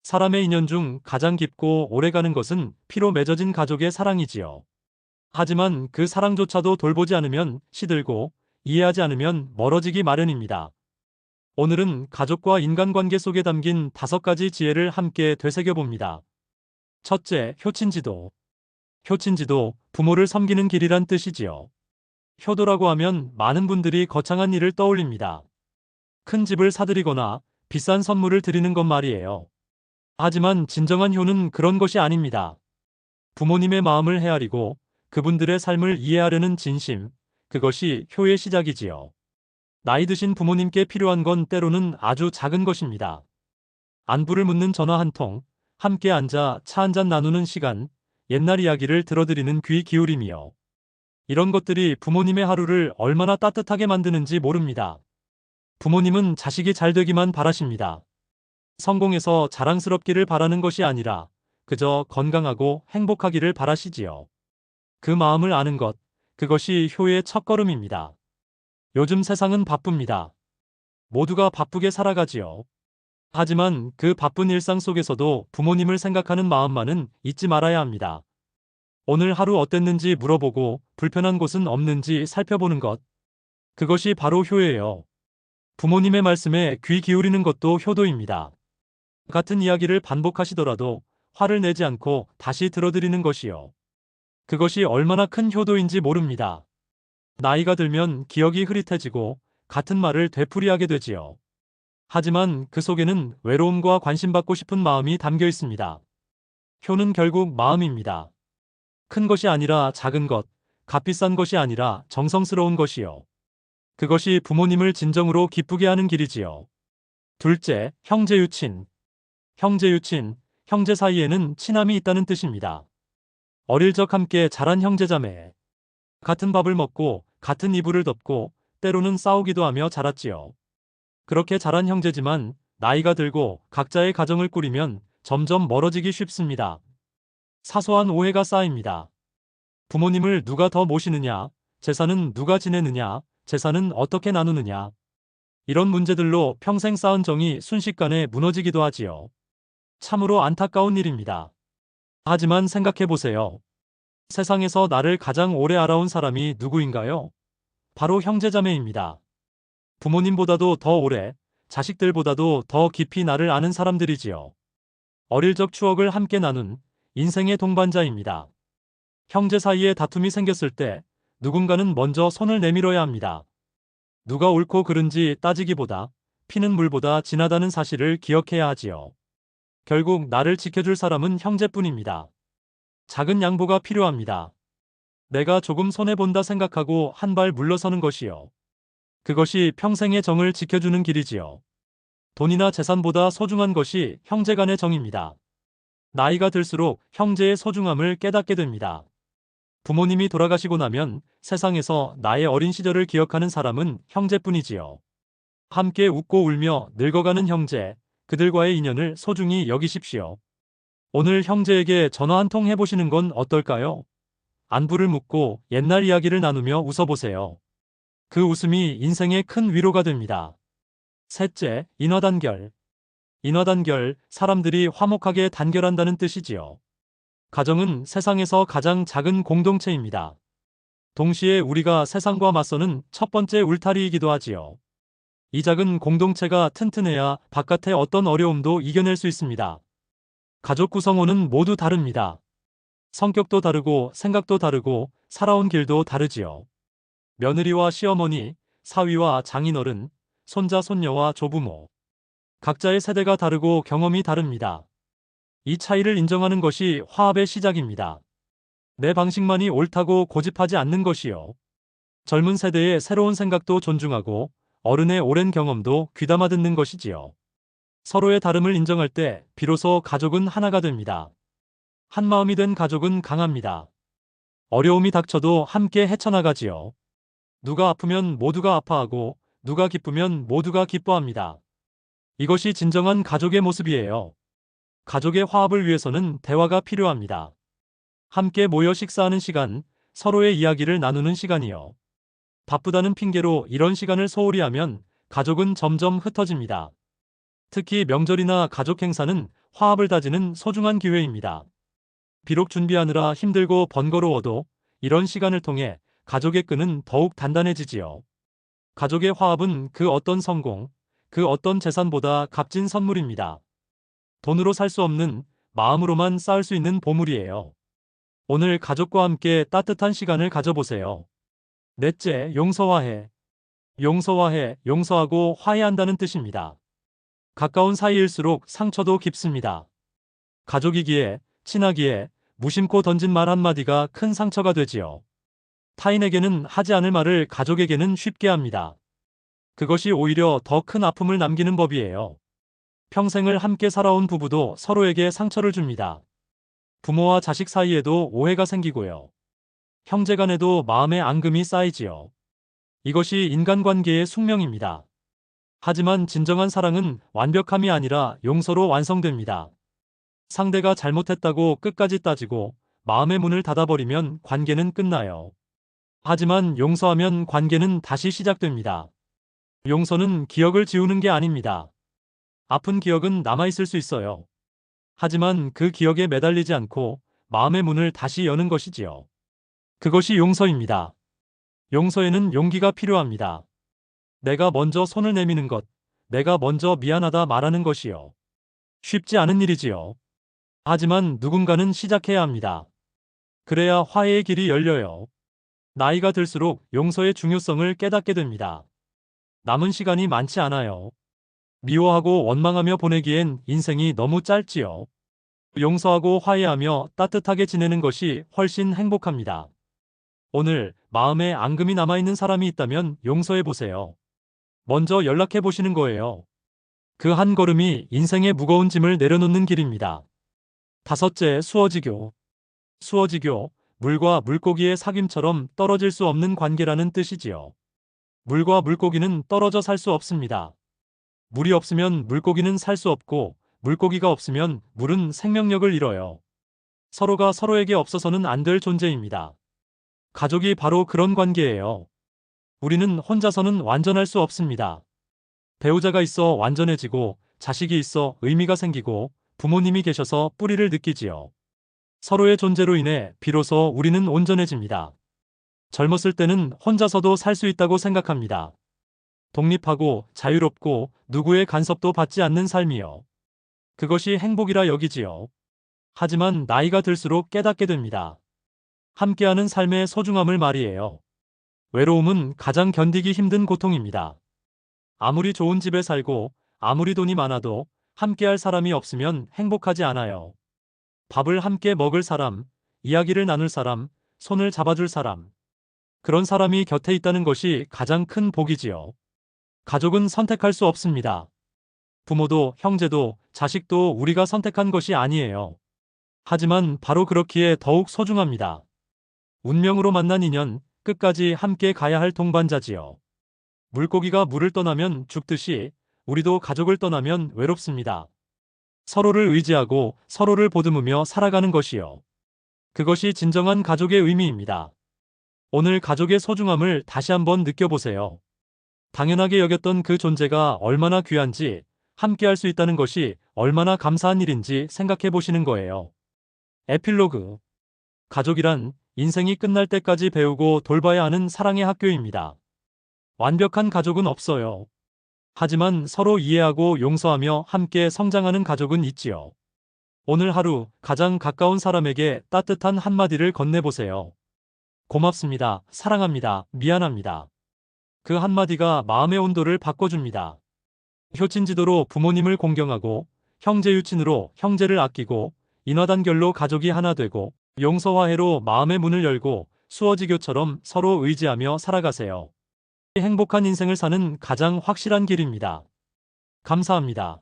사람의 인연 중 가장 깊고 오래가는 것은 피로 맺어진 가족의 사랑이지요. 하지만 그 사랑조차도 돌보지 않으면 시들고 이해하지 않으면 멀어지기 마련입니다. 오늘은 가족과 인간관계 속에 담긴 5가지 지혜를 함께 되새겨봅니다. 첫째, 효친지도. 효친지도, 부모를 섬기는 길이란 뜻이지요. 효도라고 하면 많은 분들이 거창한 일을 떠올립니다. 큰 집을 사드리거나 비싼 선물을 드리는 것 말이에요. 하지만 진정한 효는 그런 것이 아닙니다. 부모님의 마음을 헤아리고 그분들의 삶을 이해하려는 진심, 그것이 효의 시작이지요. 나이 드신 부모님께 필요한 건 때로는 아주 작은 것입니다. 안부를 묻는 전화 한 통, 함께 앉아 차 한 잔 나누는 시간, 옛날 이야기를 들어드리는 귀 기울임이요. 이런 것들이 부모님의 하루를 얼마나 따뜻하게 만드는지 모릅니다. 부모님은 자식이 잘 되기만 바라십니다. 성공해서 자랑스럽기를 바라는 것이 아니라 그저 건강하고 행복하기를 바라시지요. 그 마음을 아는 것, 그것이 효의 첫걸음입니다. 요즘 세상은 바쁩니다. 모두가 바쁘게 살아가지요. 하지만 그 바쁜 일상 속에서도 부모님을 생각하는 마음만은 잊지 말아야 합니다. 오늘 하루 어땠는지 물어보고 불편한 곳은 없는지 살펴보는 것. 그것이 바로 효예요. 부모님의 말씀에 귀 기울이는 것도 효도입니다. 같은 이야기를 반복하시더라도 화를 내지 않고 다시 들어드리는 것이요. 그것이 얼마나 큰 효도인지 모릅니다. 나이가 들면 기억이 흐릿해지고 같은 말을 되풀이하게 되지요. 하지만 그 속에는 외로움과 관심받고 싶은 마음이 담겨 있습니다. 효는 결국 마음입니다. 큰 것이 아니라 작은 것, 값비싼 것이 아니라 정성스러운 것이요. 그것이 부모님을 진정으로 기쁘게 하는 길이지요. 둘째, 형제유친. 형제유친, 형제 사이에는 친함이 있다는 뜻입니다. 어릴 적 함께 자란 형제자매. 같은 밥을 먹고 같은 이불을 덮고 때로는 싸우기도 하며 자랐지요. 그렇게 자란 형제지만 나이가 들고 각자의 가정을 꾸리면 점점 멀어지기 쉽습니다. 사소한 오해가 쌓입니다. 부모님을 누가 더 모시느냐, 재산은 누가 지내느냐, 재산은 어떻게 나누느냐. 이런 문제들로 평생 쌓은 정이 순식간에 무너지기도 하지요. 참으로 안타까운 일입니다. 하지만 생각해보세요. 세상에서 나를 가장 오래 알아온 사람이 누구인가요? 바로 형제자매입니다. 부모님보다도 더 오래, 자식들보다도 더 깊이 나를 아는 사람들이지요. 어릴 적 추억을 함께 나눈 인생의 동반자입니다. 형제 사이에 다툼이 생겼을 때 누군가는 먼저 손을 내밀어야 합니다. 누가 옳고 그른지 따지기보다 피는 물보다 진하다는 사실을 기억해야 하지요. 결국 나를 지켜줄 사람은 형제뿐입니다. 작은 양보가 필요합니다. 내가 조금 손해본다 생각하고 한 발 물러서는 것이요. 그것이 평생의 정을 지켜주는 길이지요. 돈이나 재산보다 소중한 것이 형제간의 정입니다. 나이가 들수록 형제의 소중함을 깨닫게 됩니다. 부모님이 돌아가시고 나면 세상에서 나의 어린 시절을 기억하는 사람은 형제뿐이지요. 함께 웃고 울며 늙어가는 형제, 그들과의 인연을 소중히 여기십시오. 오늘 형제에게 전화 한 통 해보시는 건 어떨까요? 안부를 묻고 옛날 이야기를 나누며 웃어보세요. 그 웃음이 인생의 큰 위로가 됩니다. 셋째, 인화단결. 인화단결, 사람들이 화목하게 단결한다는 뜻이지요. 가정은 세상에서 가장 작은 공동체입니다. 동시에 우리가 세상과 맞서는 첫 번째 울타리이기도 하지요. 이 작은 공동체가 튼튼해야 바깥의 어떤 어려움도 이겨낼 수 있습니다. 가족 구성원은 모두 다릅니다. 성격도 다르고 생각도 다르고 살아온 길도 다르지요. 며느리와 시어머니, 사위와 장인어른, 손자 손녀와 조부모. 각자의 세대가 다르고 경험이 다릅니다. 이 차이를 인정하는 것이 화합의 시작입니다. 내 방식만이 옳다고 고집하지 않는 것이요. 젊은 세대의 새로운 생각도 존중하고 어른의 오랜 경험도 귀담아 듣는 것이지요. 서로의 다름을 인정할 때 비로소 가족은 하나가 됩니다. 한마음이 된 가족은 강합니다. 어려움이 닥쳐도 함께 헤쳐나가지요. 누가 아프면 모두가 아파하고 누가 기쁘면 모두가 기뻐합니다. 이것이 진정한 가족의 모습이에요. 가족의 화합을 위해서는 대화가 필요합니다. 함께 모여 식사하는 시간, 서로의 이야기를 나누는 시간이요. 바쁘다는 핑계로 이런 시간을 소홀히 하면 가족은 점점 흩어집니다. 특히 명절이나 가족 행사는 화합을 다지는 소중한 기회입니다. 비록 준비하느라 힘들고 번거로워도 이런 시간을 통해 가족의 끈은 더욱 단단해지지요. 가족의 화합은 그 어떤 성공, 그 어떤 재산보다 값진 선물입니다. 돈으로 살 수 없는 마음으로만 쌓을 수 있는 보물이에요. 오늘 가족과 함께 따뜻한 시간을 가져보세요. 넷째, 용서화해. 용서화해, 용서하고 화해한다는 뜻입니다. 가까운 사이일수록 상처도 깊습니다. 가족이기에, 친하기에 무심코 던진 말 한마디가 큰 상처가 되지요. 타인에게는 하지 않을 말을 가족에게는 쉽게 합니다. 그것이 오히려 더 큰 아픔을 남기는 법이에요. 평생을 함께 살아온 부부도 서로에게 상처를 줍니다. 부모와 자식 사이에도 오해가 생기고요. 형제간에도 마음의 앙금이 쌓이지요. 이것이 인간관계의 숙명입니다. 하지만 진정한 사랑은 완벽함이 아니라 용서로 완성됩니다. 상대가 잘못했다고 끝까지 따지고 마음의 문을 닫아버리면 관계는 끝나요. 하지만 용서하면 관계는 다시 시작됩니다. 용서는 기억을 지우는 게 아닙니다. 아픈 기억은 남아있을 수 있어요. 하지만 그 기억에 매달리지 않고 마음의 문을 다시 여는 것이지요. 그것이 용서입니다. 용서에는 용기가 필요합니다. 내가 먼저 손을 내미는 것, 내가 먼저 미안하다 말하는 것이요. 쉽지 않은 일이지요. 하지만 누군가는 시작해야 합니다. 그래야 화해의 길이 열려요. 나이가 들수록 용서의 중요성을 깨닫게 됩니다. 남은 시간이 많지 않아요. 미워하고 원망하며 보내기엔 인생이 너무 짧지요. 용서하고 화해하며 따뜻하게 지내는 것이 훨씬 행복합니다. 오늘 마음에 앙금이 남아있는 사람이 있다면 용서해보세요. 먼저 연락해보시는 거예요. 그 한 걸음이 인생의 무거운 짐을 내려놓는 길입니다. 다섯째, 수어지교. 수어지교, 물과 물고기의 사귐처럼 떨어질 수 없는 관계라는 뜻이지요. 물과 물고기는 떨어져 살 수 없습니다. 물이 없으면 물고기는 살 수 없고 물고기가 없으면 물은 생명력을 잃어요. 서로가 서로에게 없어서는 안 될 존재입니다. 가족이 바로 그런 관계예요. 우리는 혼자서는 완전할 수 없습니다. 배우자가 있어 완전해지고 자식이 있어 의미가 생기고 부모님이 계셔서 뿌리를 느끼지요. 서로의 존재로 인해 비로소 우리는 온전해집니다. 젊었을 때는 혼자서도 살 수 있다고 생각합니다. 독립하고 자유롭고 누구의 간섭도 받지 않는 삶이요. 그것이 행복이라 여기지요. 하지만 나이가 들수록 깨닫게 됩니다. 함께하는 삶의 소중함을 말이에요. 외로움은 가장 견디기 힘든 고통입니다. 아무리 좋은 집에 살고 아무리 돈이 많아도 함께할 사람이 없으면 행복하지 않아요. 밥을 함께 먹을 사람, 이야기를 나눌 사람, 손을 잡아줄 사람. 그런 사람이 곁에 있다는 것이 가장 큰 복이지요. 가족은 선택할 수 없습니다. 부모도 형제도 자식도 우리가 선택한 것이 아니에요. 하지만 바로 그렇기에 더욱 소중합니다. 운명으로 만난 인연, 끝까지 함께 가야 할 동반자지요. 물고기가 물을 떠나면 죽듯이 우리도 가족을 떠나면 외롭습니다. 서로를 의지하고 서로를 보듬으며 살아가는 것이요. 그것이 진정한 가족의 의미입니다. 오늘 가족의 소중함을 다시 한번 느껴보세요. 당연하게 여겼던 그 존재가 얼마나 귀한지, 함께할 수 있다는 것이 얼마나 감사한 일인지 생각해 보시는 거예요. 에필로그. 가족이란 인생이 끝날 때까지 배우고 돌봐야 하는 사랑의 학교입니다. 완벽한 가족은 없어요. 하지만 서로 이해하고 용서하며 함께 성장하는 가족은 있지요. 오늘 하루 가장 가까운 사람에게 따뜻한 한마디를 건네보세요. 고맙습니다. 사랑합니다. 미안합니다. 그 한마디가 마음의 온도를 바꿔줍니다. 효친지도로 부모님을 공경하고 형제유친으로 형제를 아끼고 인화단결로 가족이 하나 되고 용서화해로 마음의 문을 열고 수어지교처럼 서로 의지하며 살아가세요. 행복한 인생을 사는 가장 확실한 길입니다. 감사합니다.